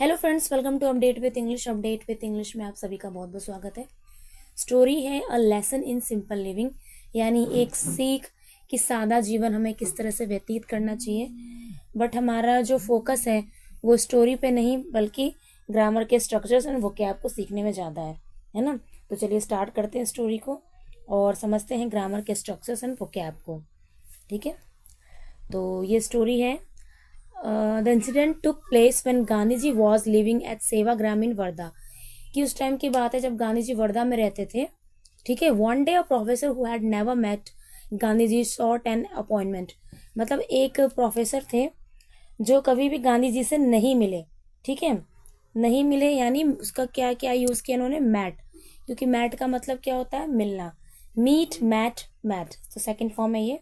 Hello friends, welcome to update with English. Update with English में आप सभी का बहुत बहुत स्वागत है। स्टोरी है a lesson in simple living, यानी एक सीख कि सादा जीवन हमें किस तरह से व्यतीत करना चाहिए। बट हमारा जो फोकस है वो स्टोरी पे नहीं बल्कि ग्रामर के स्ट्रक्चर्स एंड वोकैब को सीखने में ज़्यादा है ना। तो चलिए स्टार्ट करते हैं स्टोरी को और समझते हैं ग्रामर के स्ट्रक्चर्स एंड वोकैब को। ठीक है, तो ये स्टोरी है। The incident took place when Gandhi ji was living at Sevagram in Wardha, कि उस टाइम की बात है जब गांधी जी वर्धा में रहते थे। ठीक है, one day a professor who had never met Gandhi ji sought an appointment, मतलब एक प्रोफेसर थे जो कभी भी गांधी जी से नहीं मिले। ठीक है, नहीं मिले यानी उसका क्या क्या यूज किया उन्होंने, मैट, क्योंकि मैट का मतलब क्या होता है, मिलना। मीट, मैट, मैट, तो सेकंड फॉर्म है ये।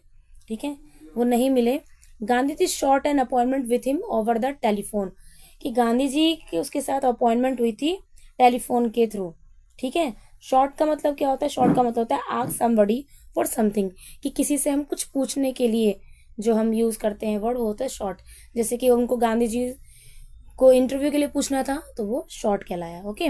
ठीक है, वो नहीं मिले। Gandhi ji sought an appointment with him over the telephone, कि गांधी जी की उसके साथ अपॉइंटमेंट हुई थी टेलीफोन के थ्रू। ठीक है, शॉर्ट का मतलब क्या होता है, शॉर्ट का मतलब होता है आस्क समबडी फॉर समथिंग, कि किसी से हम कुछ पूछने के लिए जो हम यूज करते हैं वर्ड वो होता है शॉर्ट। जैसे कि उनको गांधी जी को इंटरव्यू के लिए पूछना था तो वो शॉर्ट कहलाया। Okay,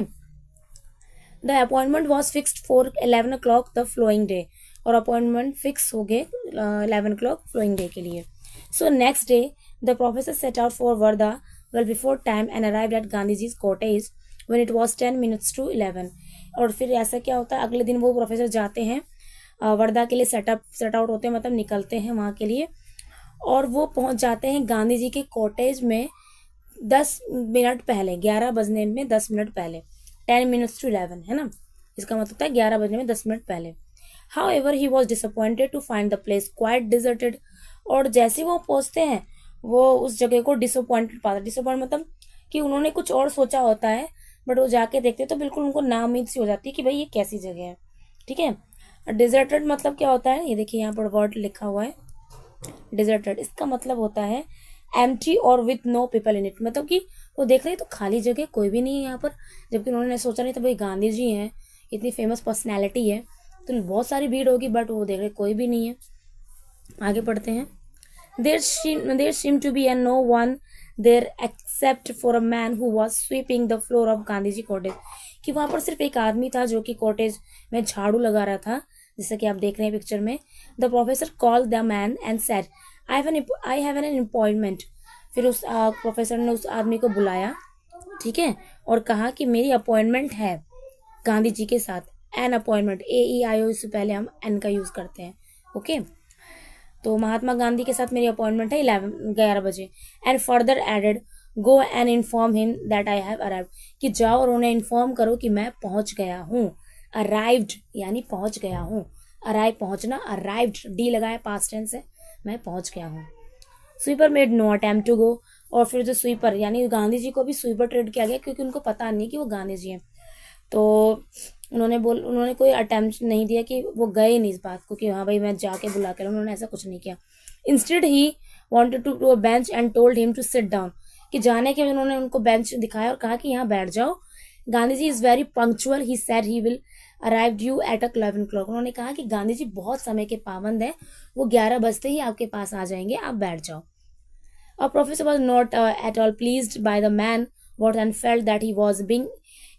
the appointment was fixed for 11 o'clock the flowing day, और अपॉइंटमेंट फिक्स हो गए 11 o'clock फ्लोइंग डे के लिए। So next day, the professor set out for Varda well before time and arrived at Gandhiji's cottage when it was 10 minutes to 11. और फिर ऐसा क्या होता है, अगले दिन वो प्रोफेसर जाते हैं वर्धा के लिए, सेट आउट होते हैं, मतलब निकलते हैं वहाँ के लिए, और वो पहुँच जाते हैं गांधी जी के कॉटेज में 10 मिनट पहले, 11 बजने में 10 मिनट पहले। 10 minutes to 11 है ना, इसका मतलब होता है 11 बजने में 10 मिनट पहले। However, he was disappointed to find the place quite deserted. और जैसे वो पहुंचते हैं वो उस जगह को डिसअपॉइंटेड पाते। डिसअपॉइंट मतलब कि उन्होंने कुछ और सोचा होता है, बट वो जाके देखते तो बिल्कुल उनको नाउमीद सी हो जाती है कि भाई ये कैसी जगह है। ठीक है, डिजर्टेड मतलब क्या होता है, ये देखिए यहाँ पर वर्ड लिखा हुआ है डिजर्टेड, इसका मतलब होता है एम्प्टी और with know people in it, मतलब कि वो देख रहे हैं तो खाली जगह, कोई भी नहीं है यहाँ पर। जबकि उन्होंने सोचा नहीं था भाई गांधी जी हैं, इतनी फेमस पर्सनैलिटी है तो बहुत सारी भीड़ होगी, बट वो देख रहे कोई भी नहीं है। आगे पढ़ते हैं। There seemed to be no one there except for a man who was sweeping the floor of Gandhiji cottage, कि वहां पर सिर्फ एक आदमी था जो कि कॉटेज में झाड़ू लगा रहा था, जैसा कि आप देख रहे हैं पिक्चर में। The professor called the man and said I have an appointment. फिर उस प्रोफेसर ने उस आदमी को बुलाया, ठीक है, और कहा कि मेरी अपॉइंटमेंट है गांधी जी के साथ। एन अपॉइंटमेंट, AEIO, इससे पहले हम एन का यूज करते हैं। ओके, तो महात्मा गांधी के साथ मेरी अपॉइंटमेंट है 11 बजे। And further added go and inform him that I have arrived, कि जाओ और उन्हें इन्फॉर्म करो कि मैं पहुंच गया हूँ। अराइव्ड यानी पहुंच गया हूँ, अराइव पहुंचना, अराइव्ड डी लगाया, पास्ट टेंस है, मैं पहुंच गया हूँ। Sweeper made no attempt to go, और फिर जो स्वीपर यानी गांधी जी को भी स्वीपर ट्रीट किया गया क्योंकि उनको पता नहीं कि वो गांधी जी हैं। तो उन्होंने कोई अटेम्प्ट नहीं दिया कि वो गए नहीं इस बात को कि हाँ भाई मैं जाके बुला कर, उन्होंने ऐसा कुछ नहीं किया। Instead he wanted to a bench and told him to sit down, कि जाने के उन्होंने उनको बेंच दिखाया और कहा कि यहाँ बैठ जाओ। Gandhi ji is very punctual, he said he will arrive you at 11 o'clock, उन्होंने कहा कि गांधी जी बहुत समय के पाबंद है, वो 11 बजते ही आपके पास आ जाएंगे, आप बैठ जाओ। और professor was not at all pleased by the man what and felt that he was being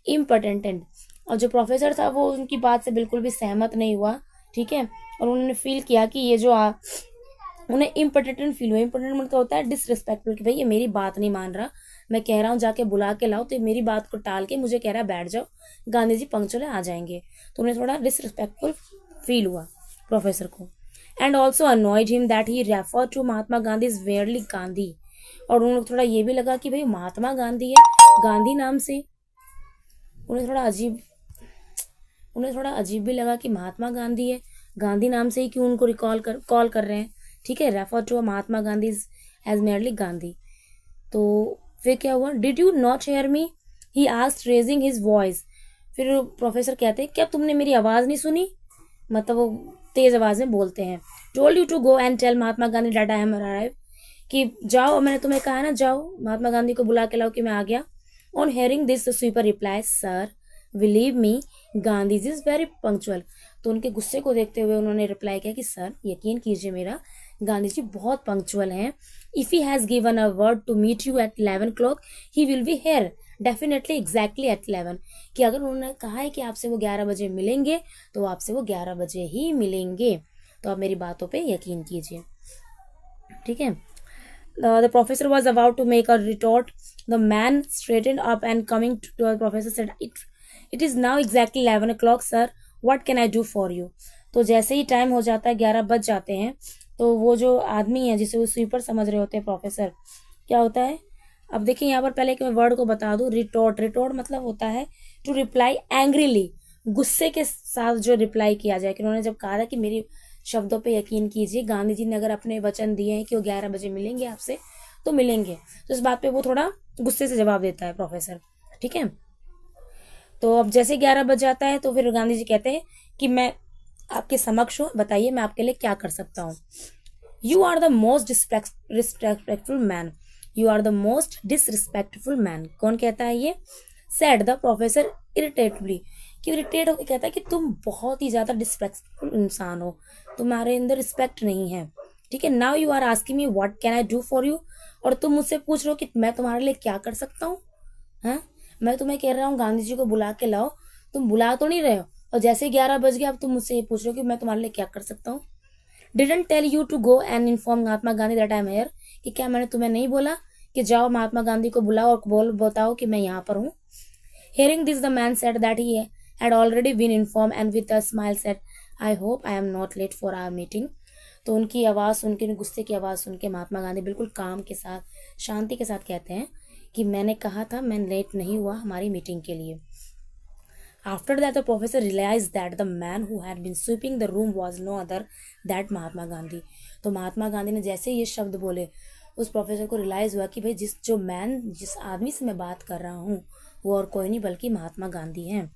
important, और जो प्रोफेसर था वो उनकी बात से बिल्कुल भी सहमत नहीं हुआ। ठीक है, और उन्होंने फील किया कि ये जो उन्हें इम्पोर्टेंट फील हुआ। इम्पोर्टेंट मतलब होता है डिसरिस्पेक्टफुल, कि भाई ये मेरी बात नहीं मान रहा, मैं कह रहा हूँ जाके बुला के लाओ तो मेरी बात को टाल के मुझे कह रहा है बैठ जाओ, गांधी जी पंक्चुअल आ जाएंगे। तो उन्हें थोड़ा डिसरिस्पेक्टफुल फील हुआ प्रोफेसर को। And also annoyed him that he refer to Mahatma Gandhi is merely Gandhi, और उन्हें थोड़ा ये भी लगा कि भाई महात्मा गांधी है गांधी नाम से, उन्हें थोड़ा अजीब भी लगा कि महात्मा गांधी है गांधी नाम से ही क्यों उनको कॉल कर रहे हैं। ठीक है, refer to Mahatma Gandhi as merely Gandhi. तो फिर क्या हुआ, did you not hear me, he asked raising his voice. फिर प्रोफेसर कहते हैं क्या तुमने मेरी आवाज नहीं सुनी, मतलब वो तेज आवाज में बोलते हैं। Told you to go and tell Mahatma Gandhi that I am arrive, कि जाओ, मैंने तुम्हें कहा ना जाओ महात्मा गांधी को बुला के लाओ कि मैं आ गया। On hearing this the sweeper reply sir believe me Gandhi ji is very punctual, तो उनके गुस्से को देखते हुए उन्होंने रिप्लाई किया कि सर यकीन कीजिए मेरा, गांधी जी बहुत पंक्चुअल हैं. If he has given a word to meet you at 11 o'clock he will be here definitely exactly at 11. कि अगर उन्होंने कहा है कि आपसे वो 11 बजे मिलेंगे तो आपसे वो 11 बजे ही मिलेंगे. तो आप मेरी बातों पे यकीन कीजिए. ठीक है. The professor was about to make a retort. The man straightened up and coming to the professor said, "It is now exactly 11 o'clock, sir. What can I do for you?" तो जैसे ही टाइम हो जाता है, 11 बज जाते हैं, तो वो जो आदमी है जिसे वो स्वीपर समझ रहे होते हैं प्रोफेसर, क्या होता है. अब देखिए यहाँ पर पहले कि मैं वर्ड को बता दूं. रिटोर्ट. रिटोर्ट मतलब होता है टू रिप्लाई एंग्रीली, गुस्से के साथ जो रिप्लाई किया जाए. कि उन्होंने जब कहा था कि मेरी शब्दों पे यकीन कीजिए, गांधी जी ने अगर अपने वचन दिए हैं कि वो 11 बजे मिलेंगे आपसे तो मिलेंगे, तो इस बात पे वो थोड़ा गुस्से से जवाब देता है प्रोफेसर. ठीक है. तो अब जैसे 11 बज जाता है तो फिर गांधी जी कहते हैं कि मैं आपके समक्ष हूँ, बताइए मैं आपके लिए क्या कर सकता हूँ. You are the most disrespectful man. You are the most disrespectful man. कौन कहता है ये? Said the professor irritately. कि इरिटेट होकर कहता है कि तुम बहुत ही ज्यादा डिसरिस्पेक्टफुल इंसान हो, तुम्हारे अंदर रिस्पेक्ट नहीं है. ठीक है. Now you are asking me what can I do for you. और तुम मुझसे पूछ रहे हो कि मैं तुम्हारे लिए क्या कर सकता हूँ. हाँ, मैं तुम्हें कह रहा हूँ गांधी जी को बुला के लाओ, तुम बुला तो नहीं रहे हो, और जैसे 11 बज गया अब तुम मुझसे ये पूछ रहे हो कि मैं तुम्हारे लिए क्या कर सकता हूँ. Didn't tell you to go and inform Mahatma Gandhi that I am here. कि क्या मैंने तुम्हें नहीं बोला कि जाओ महात्मा गांधी को बुलाओ और बताओ कि मैं यहाँ पर हूँ. Hearing this, the man said that he had already been informed and with a smile said, I hope I am not late for our meeting. तो उनकी आवाज़ सुन के, गुस्से की आवाज़ सुन के महात्मा गांधी बिल्कुल काम के साथ, शांति के साथ कहते हैं कि मैंने कहा था मैं लेट नहीं हुआ हमारी मीटिंग के लिए. After that, the professor realized that the man who had been sweeping the room was no other that Mahatma Gandhi. तो महात्मा गांधी ने जैसे ये शब्द बोले, उस प्रोफेसर को रियलाइज हुआ कि भाई जिस आदमी से मैं बात कर रहा हूँ वो और कोई नहीं बल्कि महात्मा गांधी हैं.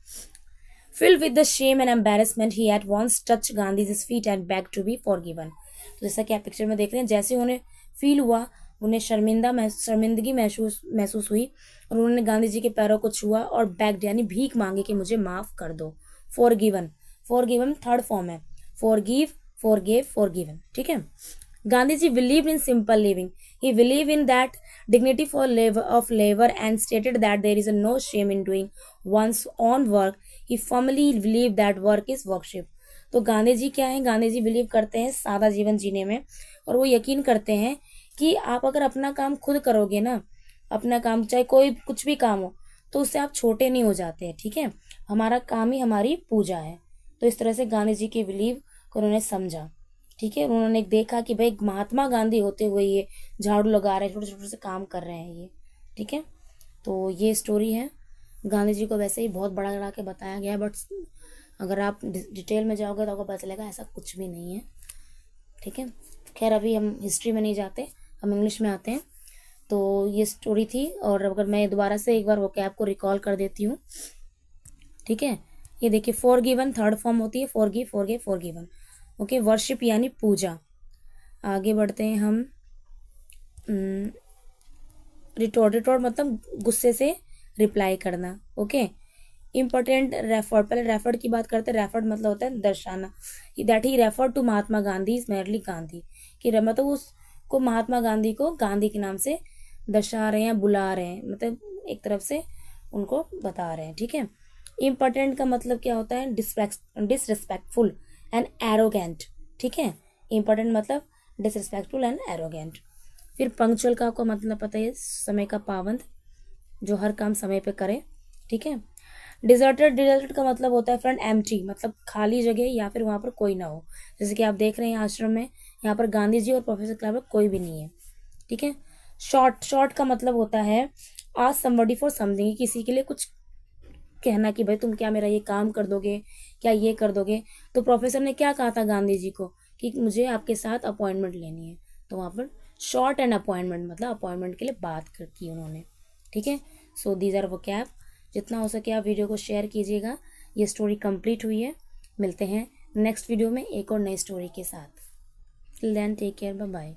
Filled with the shame and embarrassment, he at once touched Gandhi's feet and begged to be forgiven. तो जैसा कि आप पिक्चर में देख रहे हैं, जैसे उन्हें फील हुआ, उन्हें शर्मिंदगी महसूस हुई और उन्होंने गांधी जी के पैरों को छुआ और बेग्ड यानी भीख मांगी कि मुझे माफ कर दो. फॉरगिवन थर्ड फॉर्म है. Forgive, forgive, forgiven. ठीक है. Gandhi ji believe in simple living. He believed in that dignity of labor and stated that there is no shame in doing one's own work. He firmly believed that work is worship. तो गांधी जी क्या है? Gandhi ji believe करते हैं सादा जीवन जीने में, और वो यकीन करते हैं कि आप अगर अपना काम खुद करोगे ना, अपना काम चाहे कोई कुछ भी काम हो, तो उससे आप छोटे नहीं हो जाते हैं. ठीक है. हमारा काम ही हमारी पूजा है. तो इस तरह से गांधी जी के बिलीव को उन्होंने समझा. ठीक है. उन्होंने देखा कि भाई महात्मा गांधी होते हुए ये झाड़ू लगा रहे हैं, छोटे छोटे से काम कर रहे हैं ये. ठीक है. तो ये स्टोरी है. गांधी जी को वैसे ही बहुत बड़ा बड़ा के बताया गया है, बट अगर आप डिटेल में जाओगे तो आपको पता चलेगा ऐसा कुछ भी नहीं है. ठीक है. खैर अभी हम हिस्ट्री में नहीं जाते, हम इंग्लिश में आते हैं. तो ये स्टोरी थी, और अगर मैं दोबारा से एक बार वो कैब को रिकॉल कर देती हूँ. ठीक है. ये देखिए, फॉरगिवन थर्ड फॉर्म होती है. Forgive, forgive, forgiven. Okay. Worship यानी पूजा. आगे बढ़ते हैं हम. रिटोर्ट मतलब गुस्से से रिप्लाई करना. ओके. Important referred. पहले रेफर्ड की बात करते हैं. रेफर्ड मतलब होता है दर्शाना. That he referred to Mahatma Gandhi is merely Gandhi. कि मतलब उसको महात्मा गांधी को गांधी के नाम से दर्शा रहे हैं, बुला रहे हैं, मतलब एक तरफ से उनको बता रहे हैं. ठीक है. इम्पोर्टेंट का मतलब क्या होता है? Disrespectful and arrogant. ठीक है. इम्पोर्टेंट मतलब डिसरिस्पेक्टफुल एंड एरोगेंट. फिर पंक्चुअल का आपको मतलब पता है, समय का पाबंद, जो हर काम समय पे करे. ठीक है. डिजर्टेड का मतलब होता है फ्रेंड एम्प्टी, मतलब खाली जगह या फिर वहाँ पर कोई ना हो. जैसे कि आप देख रहे हैं आश्रम में, यहाँ पर गांधी जी और प्रोफेसर क्लार्क कोई भी नहीं है. ठीक है. शॉर्ट का मतलब होता है आस्क समबडी फॉर समथिंग, किसी के लिए कुछ कहना कि भाई तुम क्या मेरा ये काम कर दोगे, क्या ये कर दोगे. तो प्रोफेसर ने क्या कहा था गांधी जी को कि मुझे आपके साथ अपॉइंटमेंट लेनी है. तो वहाँ पर शॉर्ट एंड अपॉइंटमेंट मतलब अपॉइंटमेंट के लिए बात की उन्होंने. ठीक है. सो दीज आर वो कैप. जितना हो सके आप वीडियो को शेयर कीजिएगा. ये स्टोरी कंप्लीट हुई है. मिलते हैं नेक्स्ट वीडियो में एक और नई स्टोरी के साथ. Till then take care. Bye bye.